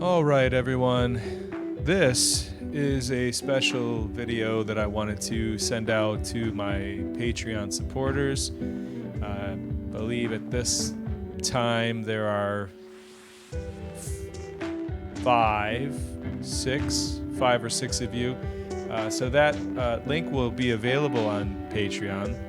All right, everyone. This is a special video that I wanted to send out to my Patreon supporters. I believe at this time there are five or six of you. So that link will be available on Patreon.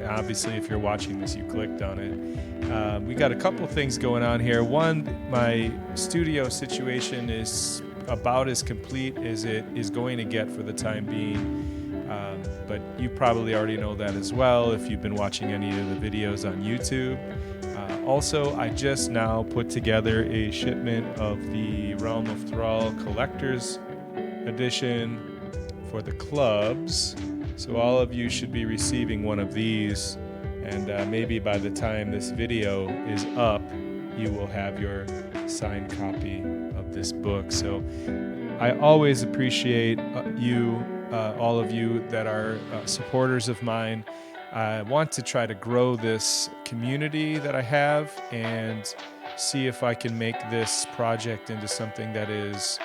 Obviously, if you're watching this, you clicked on it. We got a couple things going on here. One, my studio situation is about as complete as it is going to get for the time being. But you probably already know that as well if you've been watching any of the videos on YouTube. Also, I just now put together a shipment of the Realm of Thrall Collector's Edition for the clubs. So all of you should be receiving one of these, and maybe by the time this video is up, you will have your signed copy of this book. So I always appreciate all of you that are supporters of mine. I want to try to grow this community that I have and see if I can make this project into something that is,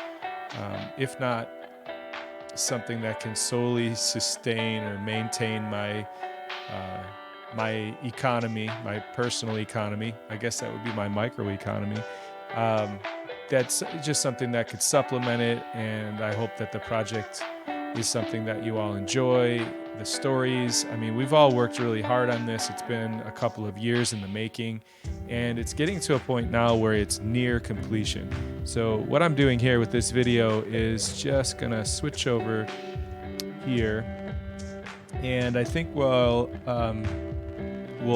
if not something that can solely sustain or maintain my economy, my personal economy. I guess that would be my micro economy. That's just something that could supplement it, and I hope that the project is something that you all enjoy. The stories, I mean, we've all worked really hard on this. It's been a couple of years in the making, and it's getting to a point now where it's near completion. So what I'm doing here with this video is just gonna switch over here, and I think we'll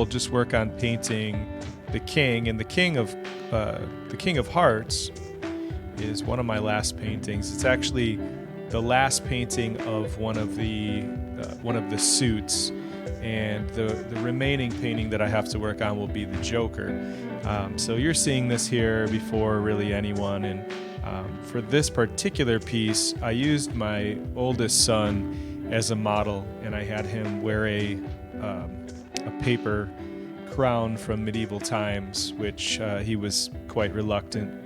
just work on painting the king. And the king of hearts is one of my last paintings. It's actually the last painting of one of the suits, and the remaining painting that I have to work on will be the Joker. So you're seeing this here before really anyone, and for this particular piece, I used my oldest son as a model, and I had him wear a paper crown from medieval times, which he was quite reluctant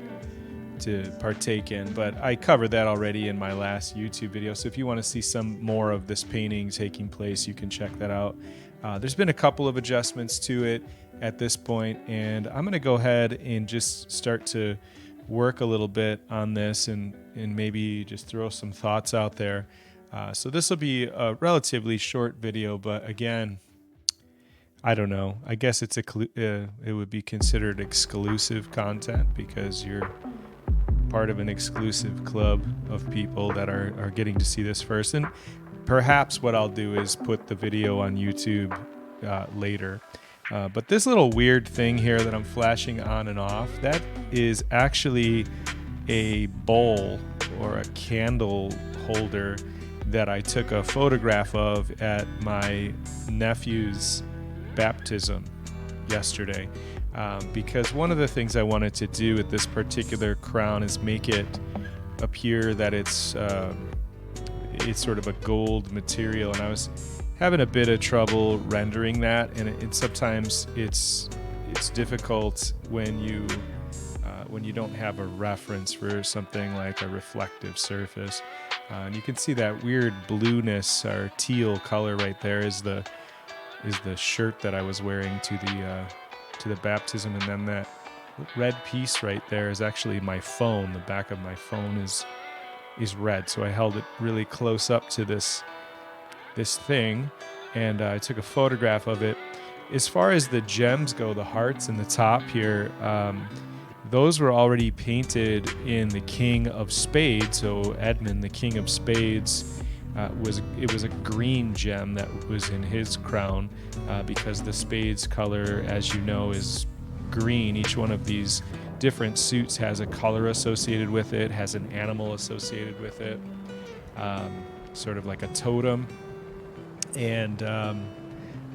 to partake in, but I covered that already in my last YouTube video. So if you want to see some more of this painting taking place, you can check that out. There's been a couple of adjustments to it at this point, and I'm going to go ahead and just start to work a little bit on this and maybe just throw some thoughts out there. So this will be a relatively short video, but again, I don't know. I guess it would be considered exclusive content because you're part of an exclusive club of people that are getting to see this first. And perhaps what I'll do is put the video on YouTube later. But this little weird thing here that I'm flashing on and off, that is actually a bowl or a candle holder that I took a photograph of at my nephew's baptism yesterday. Because one of the things I wanted to do with this particular crown is make it appear that it's sort of a gold material, and I was having a bit of trouble rendering that, and sometimes it's difficult when you don't have a reference for something like a reflective surface. And you can see that weird blueness or teal color right there is the shirt that I was wearing to the baptism, and then that red piece right there is actually my phone. The back of my phone is red, so I held it really close up to this thing, and I took a photograph of it. As far as the gems go, the hearts in the top here, those were already painted in the King of Spades. So Edmund, the King of Spades, it was a green gem that was in his crown, because the spades color, as you know, is green. Each one of these different suits has a color associated with it, has an animal associated with it, sort of like a totem. And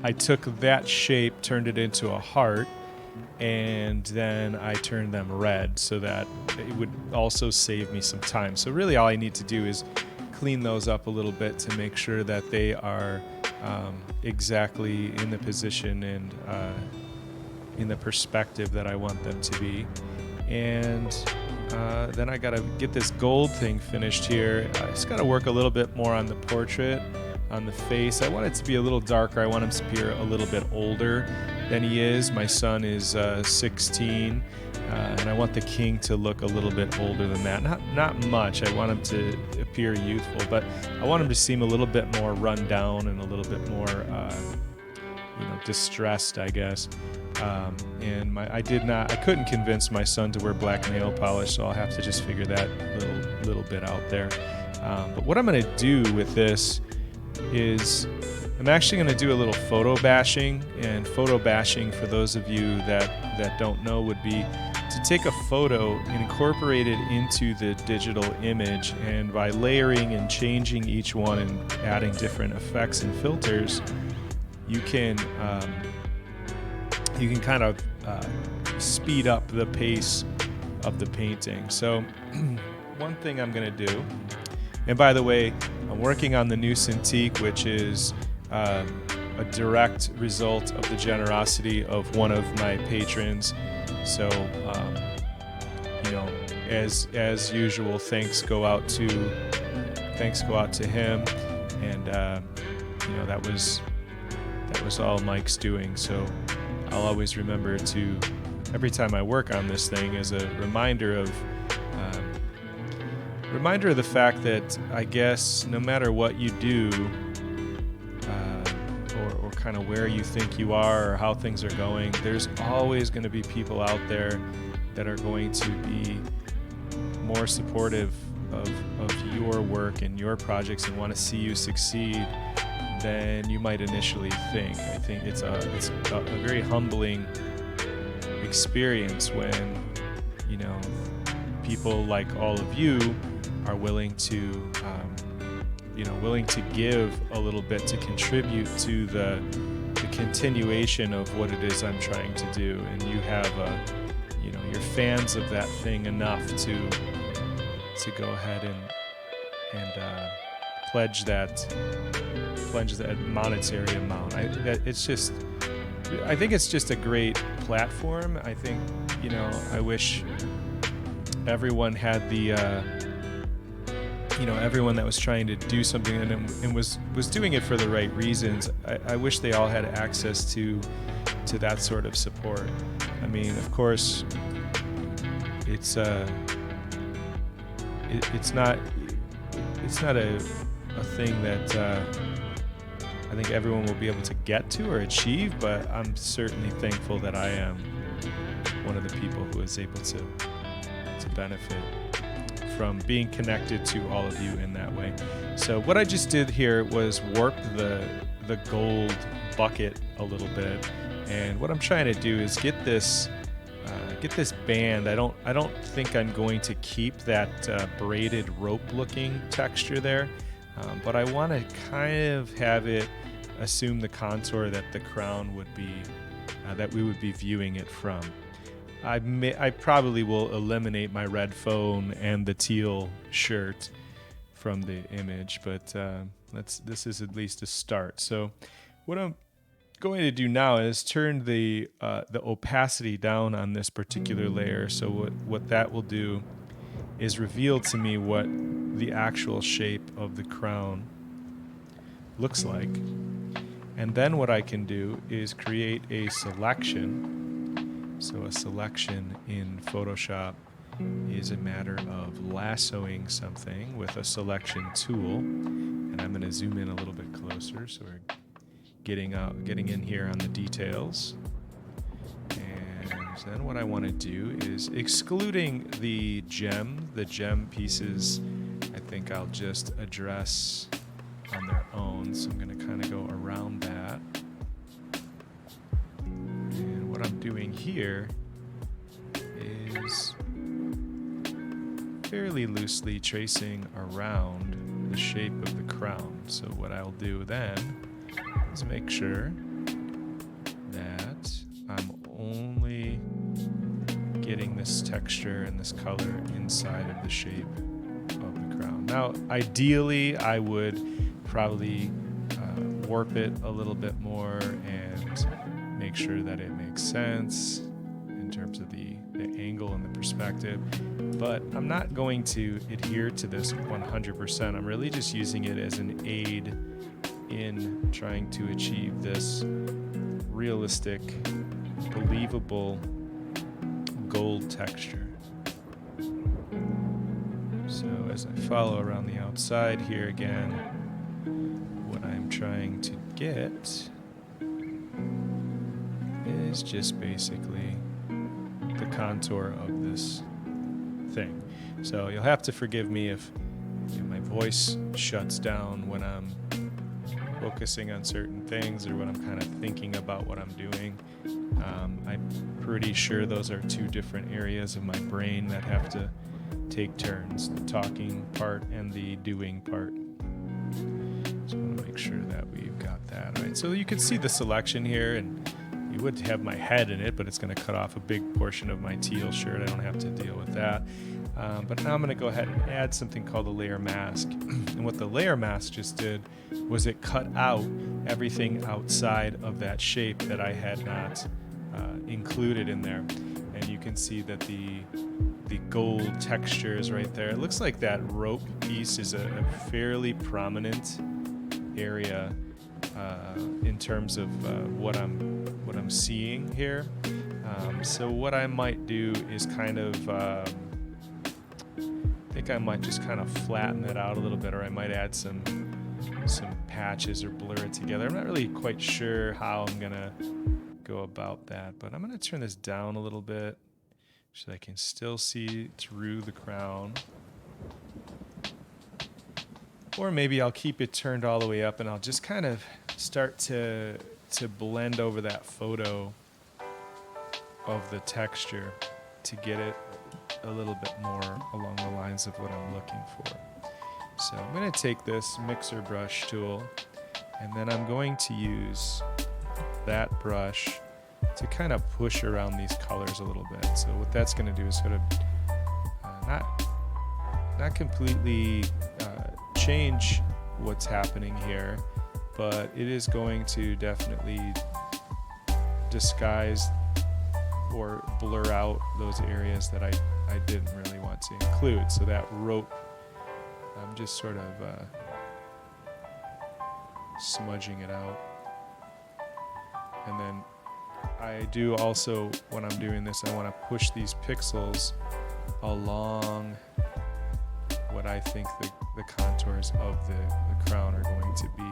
I took that shape, turned it into a heart, and then I turned them red so that it would also save me some time. So really all I need to do is clean those up a little bit to make sure that they are exactly in the position and in the perspective that I want them to be. And Then I gotta get this gold thing finished here. I just gotta work a little bit more on the portrait, on the face. I want it to be a little darker. I want him to be a little bit older than he is. My son is 16, and I want the king to look a little bit older than that. Not much. I want him to appear youthful, but I want him to seem a little bit more run down and a little bit more, distressed, I guess. And I couldn't convince my son to wear black nail polish, so I'll have to just figure that little bit out there. But what I'm going to do with this is I'm actually going to do a little photo bashing. And photo bashing, for those of you that don't know, would be to take a photo and incorporate it into the digital image. And by layering and changing each one and adding different effects and filters, you can kind of speed up the pace of the painting. So one thing I'm going to do, and by the way, I'm working on the new Cintiq, which is a direct result of the generosity of one of my patrons. So, as usual, thanks go out to him, and that was all Mike's doing. So I'll always remember to, every time I work on this thing, as a reminder of the fact that I guess no matter what you do, or kind of where you think you are or how things are going, there's always going to be people out there that are going to be more supportive of your work and your projects and want to see you succeed than you might initially think. I think it's a very humbling experience when people like all of you are willing to give a little bit to contribute to the continuation of what it is I'm trying to do. And you have you're fans of that thing enough to go ahead and pledge that monetary amount. I think it's just a great platform. I think I wish everyone had the everyone that was trying to do something and was doing it for the right reasons. I wish they all had access to that sort of support. I mean, of course, it's not a thing that I think everyone will be able to get to or achieve, but I'm certainly thankful that I am one of the people who is able to benefit from being connected to all of you in that way. So what I just did here was warp the gold bucket a little bit, and what I'm trying to do is get this band. I don't think I'm going to keep that braided rope looking texture there, but I want to kind of have it assume the contour that the crown would be, that we would be viewing it from. I probably will eliminate my red phone and the teal shirt from the image, but this is at least a start. So what I'm going to do now is turn the opacity down on this particular layer. So what that will do is reveal to me what the actual shape of the crown looks like. And then what I can do is create a selection. So a selection in Photoshop is a matter of lassoing something with a selection tool. And I'm going to zoom in a little bit closer so we're getting in here on the details. And then what I want to do is, excluding the gem pieces, I think I'll just address on their own. So I'm going to kind of go around that. And what I'm doing here is fairly loosely tracing around the shape of the crown. So what I'll do then is make sure that I'm only getting this texture and this color inside of the shape of the crown. Now, ideally, I would probably warp it a little bit more and make sure that it makes sense in terms terms of the angle and the perspective. But I'm not going to adhere to this 100%. I'm really just using it as an aid in trying to achieve this realistic, believable gold texture. So as I follow around the outside here again, what I'm trying to get is just basically the contour of this thing. So you'll have to forgive me if my voice shuts down when I'm focusing on certain things or when I'm kind of thinking about what I'm doing. I'm pretty sure those are two different areas of my brain that have to take turns, the talking part and the doing part. Just want to make sure that we've got that. All right, so you can see the selection here, and you would have my head in it, but it's going to cut off a big portion of my teal shirt. I don't have to deal with that. But now I'm going to go ahead and add something called a layer mask. And what the layer mask just did was it cut out everything outside of that shape that I had not included in there. And you can see that the gold texture is right there. It looks like that rope piece is a fairly prominent area in terms of what I'm seeing here. So what I might do is kind of I think I might just kind of flatten it out a little bit, or I might add some patches or blur it together. I'm not really quite sure how I'm gonna go about that, but I'm gonna turn this down a little bit so I can still see through the crown. Or maybe I'll keep it turned all the way up and I'll just kind of start to blend over that photo of the texture to get it a little bit more along the lines of what I'm looking for. So I'm going to take this mixer brush tool, and then I'm going to use that brush to kind of push around these colors a little bit. So what that's going to do is sort of not completely change what's happening here, but it is going to definitely disguise or blur out those areas that I didn't really want to include. So that rope, I'm just sort of smudging it out. And then I do also, when I'm doing this, I want to push these pixels along what I think the contours of the crown are going to be.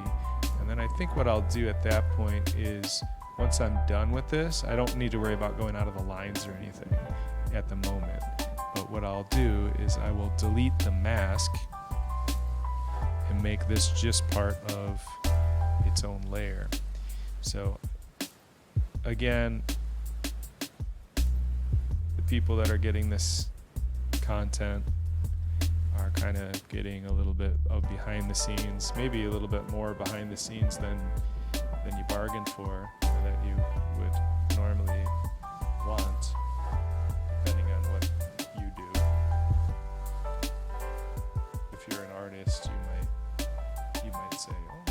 And then I think what I'll do at that point is, once I'm done with this, I don't need to worry about going out of the lines or anything at the moment. But what I'll do is I will delete the mask and make this just part of its own layer. So again, the people that are getting this content are kind of getting a little bit of behind the scenes, maybe a little bit more behind the scenes than you bargained for, or that you would normally want, depending on what you do. If you're an artist, you might say, "Oh,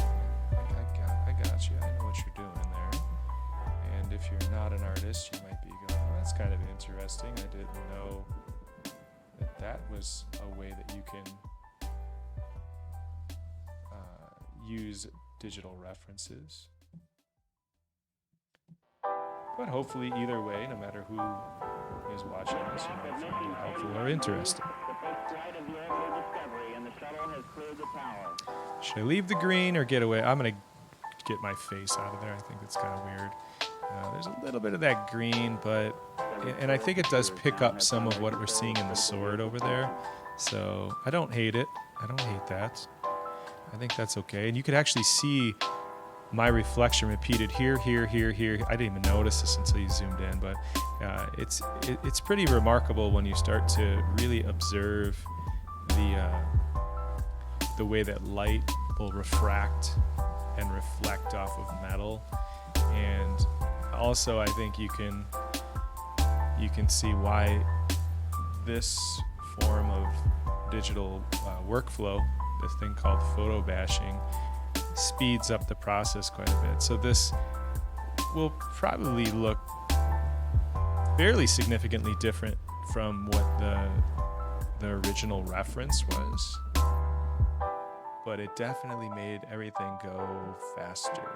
I got you. I know what you're doing there." And if you're not an artist, you might be going, "Oh, that's kind of interesting. I didn't know that was a way that you can use digital references." But hopefully, either way, no matter who is watching this, you might find it helpful or interesting. Should I leave the green or get away? I'm going to get my face out of there. I think it's kind of weird. There's a little bit of that green, and I think it does pick up some of what we're seeing in the sword over there. So I don't hate it. I don't hate that. I think that's okay. And you could actually see my reflection repeated here, here, here, here. I didn't even notice this until you zoomed in, but it's pretty remarkable when you start to really observe the way that light will refract and reflect off of metal. And also, I think you can see why this form of digital workflow, this thing called photo bashing, speeds up the process quite a bit. So this will probably look fairly significantly different from what the original reference was, but it definitely made everything go faster.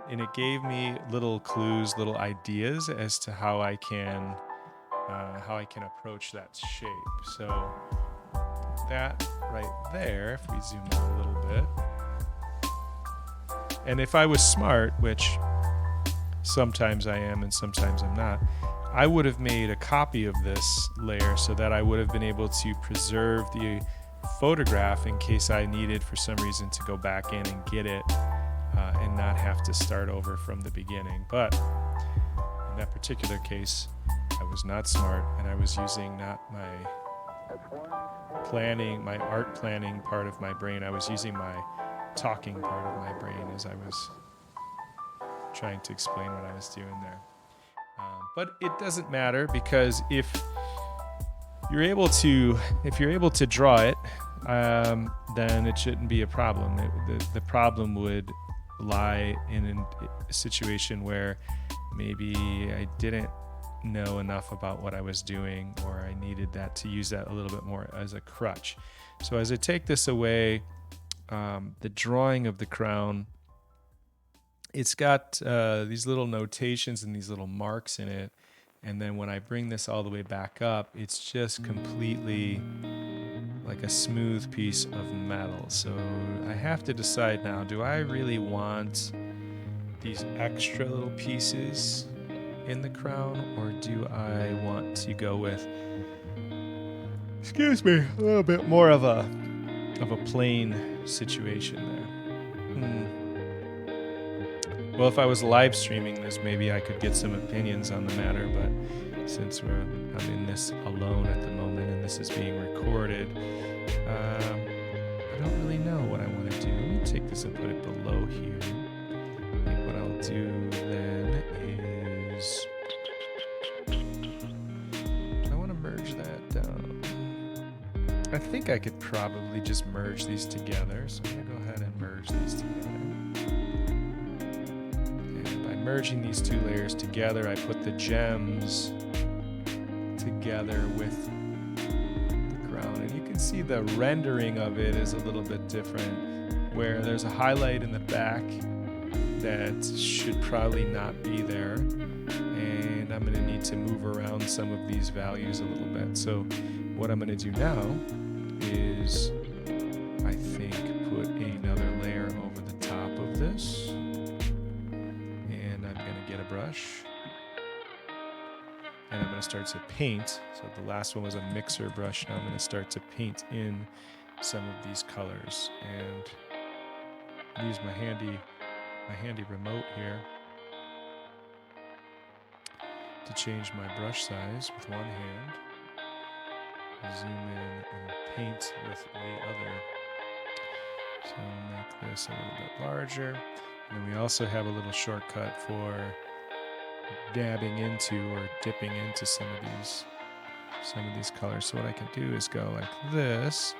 And it gave me little clues, little ideas as to how I can approach that shape. So that right there, if we zoom out a little bit, and if I was smart, which sometimes I am and sometimes I'm not, I would have made a copy of this layer so that I would have been able to preserve the photograph in case I needed for some reason to go back in and get it and not have to start over from the beginning. But in that particular case, I was not smart, and I was using not my art planning part of my brain. I was using my talking part of my brain as I was trying to explain what I was doing there. But it doesn't matter, because if you're able to draw it, then it shouldn't be a problem. The problem would lie in a situation where maybe I didn't know enough about what I was doing, or I needed to use that a little bit more as a crutch. So as I take this away, the drawing of the crown, it's got these little notations and these little marks in it. And then when I bring this all the way back up, it's just completely like a smooth piece of metal. So I have to decide now, do I really want these extra little pieces in the crown, or do I want to go with, excuse me, a little bit more of a plain situation there? Well, if I was live streaming this, maybe I could get some opinions on the matter, but since I'm in this alone at the moment and this is being recorded, I don't really know what I want to do. Let me take this and put it below here. I think what I'll do then is I want to merge that down. I think I could probably just merge these together, so I'm going to go ahead and merge these together. Merging these two layers together, I put the gems together with the crown, and you can see the rendering of it is a little bit different, where there's a highlight in the back that should probably not be there, and I'm going to need to move around some of these values a little bit. So what I'm going to do now is, I think, put another layer over the top of this. Brush, and I'm going to start to paint. So the last one was a mixer brush. Now I'm going to start to paint in some of these colors, and use my handy remote here to change my brush size with one hand, zoom in and paint with the other. So I'll make this a little bit larger. And we also have a little shortcut for dabbing into or dipping into some of these colors. So what I can do is go like this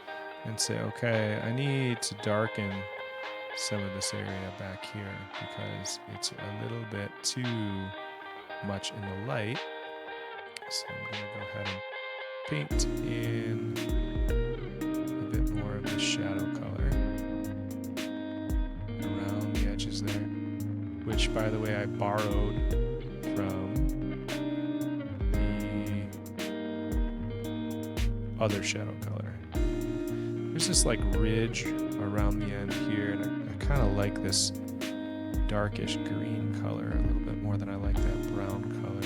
and say, okay, I need to darken some of this area back here because it's a little bit too much in the light. So I'm going to go ahead and paint in a bit more of the shadow color around the edges there, which, by the way, I borrowed from the other shadow color. There's this like ridge around the end here, and I kind of like this darkish green color a little bit more than I like that brown color.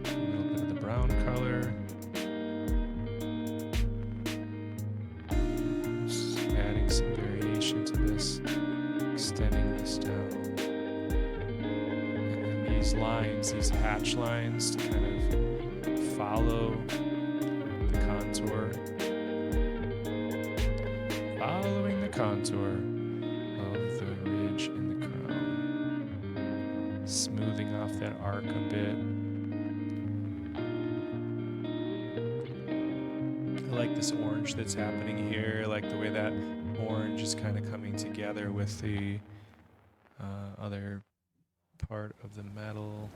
A little bit of the brown color. Just adding some variation to this, extending this down. Lines, these hatch lines, to kind of follow the contour, following the contour of the ridge in the crown, smoothing off that arc a bit. I like this orange that's happening here. I like the way that orange is kind of coming together with the other part of the metal.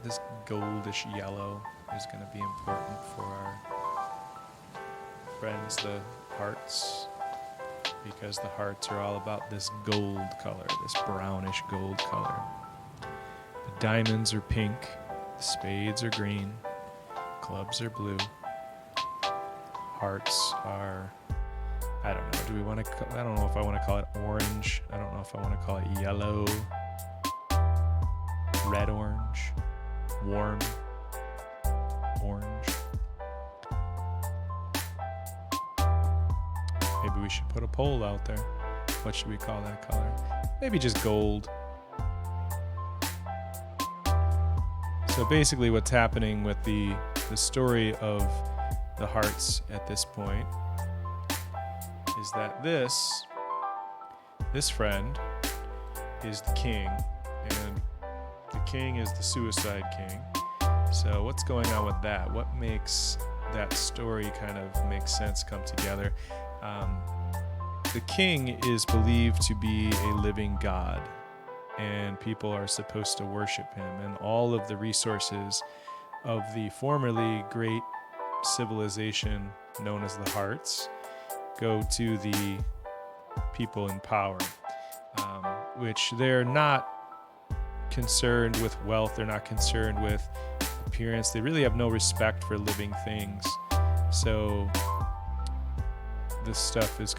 This goldish yellow is going to be important for our friends, the hearts, because the hearts are all about this gold color, this brownish gold color. The diamonds are pink, the spades are green, clubs are blue, hearts are, I don't know, I don't know if I want to call it orange, I don't know if I want to call it yellow, red orange, warm orange. Maybe we should put a poll out there. What should we call that color? Maybe just gold. So basically what's happening with the story of the hearts at this point is that this friend is the king, and the king is the suicide king. So what's going on with that? What makes that story kind of make sense, come together? The king is believed to be a living god, and people are supposed to worship him, and all of the resources of the formerly great civilization known as the Hearts go to the people in power, which they're not concerned with wealth, they're not concerned with appearance, they really have no respect for living things. So this stuff is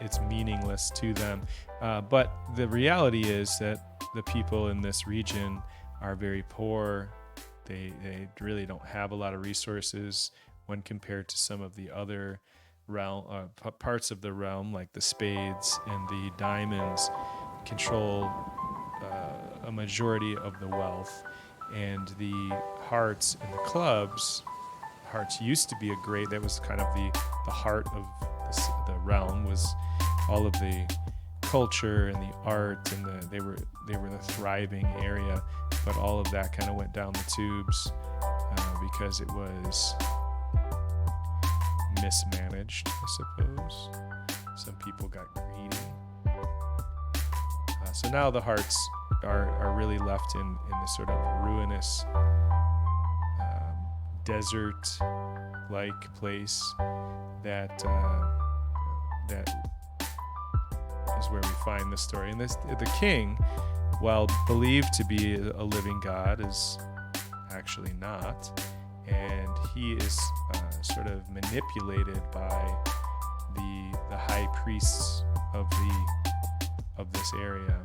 it's meaningless to them. But the reality is that the people in this region are very poor. They really don't have a lot of resources when compared to some of the other parts of the realm, like the spades and the diamonds control a majority of the wealth. And the hearts and the clubs, hearts used to be that was kind of the heart of the realm, was all of the culture and the art, and they were the thriving area, but all of that kind of went down the tubes because it was mismanaged, I suppose. Some people got greedy. So now the hearts are really left in this sort of ruinous desert-like place that is where we find the story. And the king, while believed to be a living god, is actually not, and he is sort of manipulated by the high priests of this area,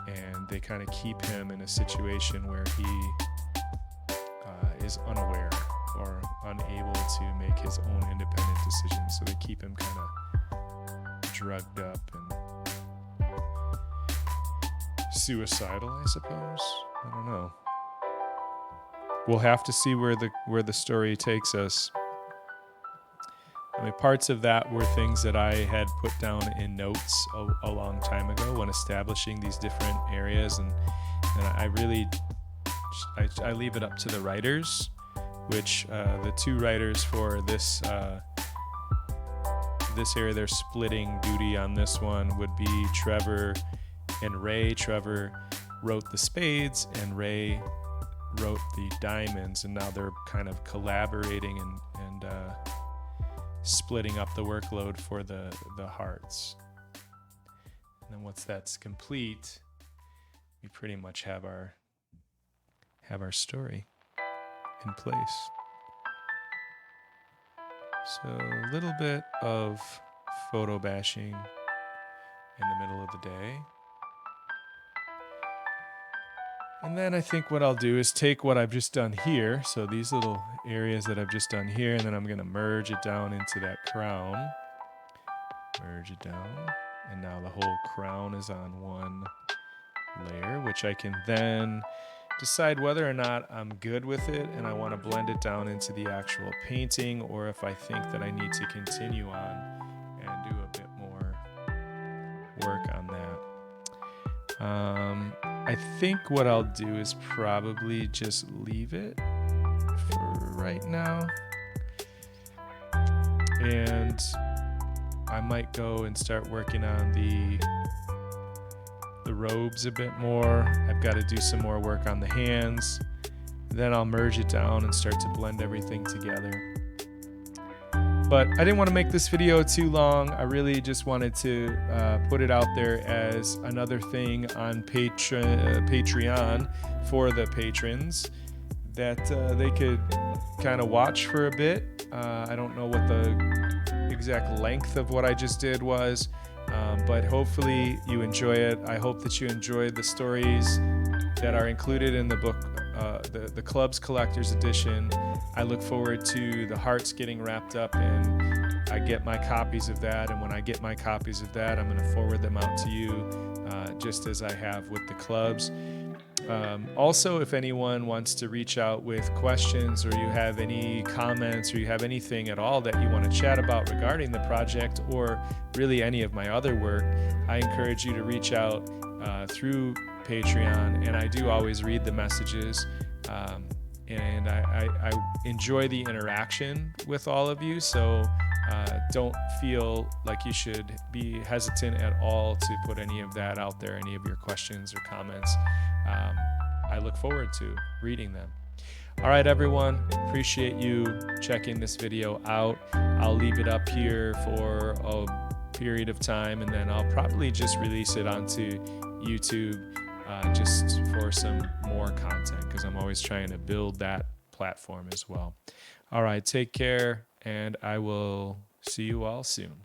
and they kind of keep him in a situation where he is unaware or unable to make his own independent decisions. So they keep him kind of drugged up and suicidal, I suppose. I don't know. We'll have to see where the story takes us. I mean, parts of that were things that I had put down in notes a long time ago when establishing these different areas, and I really I leave it up to the writers, which the two writers for this area, they're splitting duty on this one, would be Trevor and Ray. Trevor wrote the spades and Ray wrote the diamonds, and now they're kind of collaborating and splitting up the workload for the hearts. And then once that's complete, we pretty much have our story in place. So a little bit of photo bashing in the middle of the day. And then I think what I'll do is take what I've just done here, so these little areas that I've just done here, and then I'm going to merge it down into that crown. Merge it down, and now the whole crown is on one layer, which I can then decide whether or not I'm good with it and I want to blend it down into the actual painting, or if I think that I need to continue on and do a bit more work on that. I think what I'll do is probably just leave it for right now, and I might go and start working on the the robes a bit more. I've got to do some more work on the hands. Then I'll merge it down and start to blend everything together. But I didn't want to make this video too long. I really just wanted to put it out there as another thing on Patreon for the patrons that they could kind of watch for a bit. I don't know what the exact length of what I just did was, but hopefully you enjoy it. I hope that you enjoy the stories that are included in the book, the Club's Collector's Edition. I look forward to the hearts getting wrapped up, and I get my copies of that. And when I get my copies of that, I'm going to forward them out to you, just as I have with the clubs. Also, if anyone wants to reach out with questions, or you have any comments, or you have anything at all that you want to chat about regarding the project, or really any of my other work, I encourage you to reach out through Patreon, and I do always read the messages, and I enjoy the interaction with all of you, so don't feel like you should be hesitant at all to put any of that out there, any of your questions or comments. I look forward to reading them. All right, everyone, appreciate you checking this video out. I'll leave it up here for a period of time, and then I'll probably just release it onto YouTube just for some more content, because I'm always trying to build that platform as well. All right, take care, and I will see you all soon.